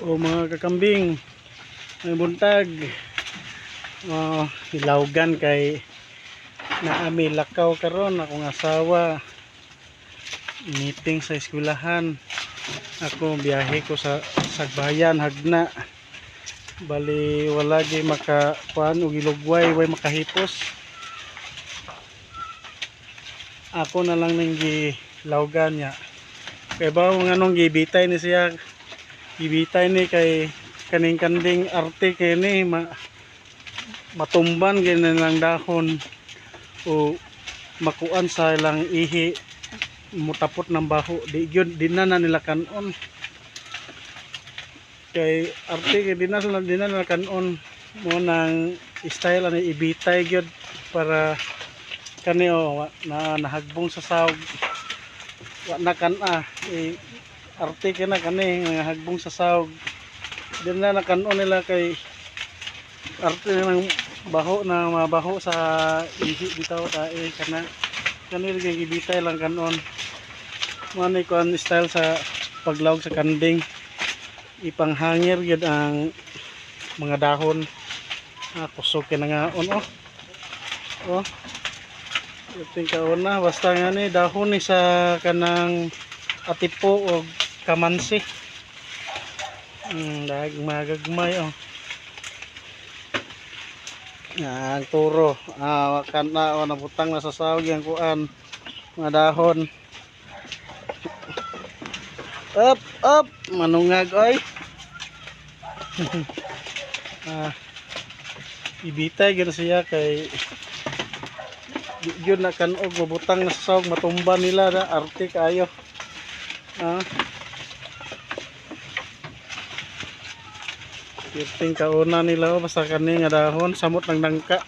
O mga kakambing, may buntag. Ilawgan kay naami lakaw karon akong asawa. Meeting sa eskwelahan. Ako biyahe ko sa Sagbayan hagna. Bali wala gyud makakuan og ilugway, way makahipos. Ako na lang ning gilawgan niya. Kay ba nganong gibitay ni siya. Gibitay ni kay kaning kanding arte kay ni matumban gyud lang dahon o makuan sa ilang ihi, mutapot ng baho. Di na nila kanon. Kay arte kay di na nila kanon mo nang style ani ibitay gyud para kani na nahagbong sa sawg. Wa na kana arte kay na kani nahagbong sa sawg. Di na nakanon nila kay arte ng baho na mabaho sa ihi bitaw tae kana kani rin gibitay lang kanon. Mani kuan style sa paglawg sa kanding, ipanghangir gyud ang mga dahon. Kusog kay nga iting kauna basta nga ni dahon ni sa kanang atipo o kamansi. Magagmay ang turo kana nabutang na sa sawg yang kuan mga dahon. Up manungag oy. Ibitay gyud siya kay gyud na kanog mabutang na sa sawg, matumba nila na arte kayo. Iting kauna nila basta kani nga dahon samot ng dangka.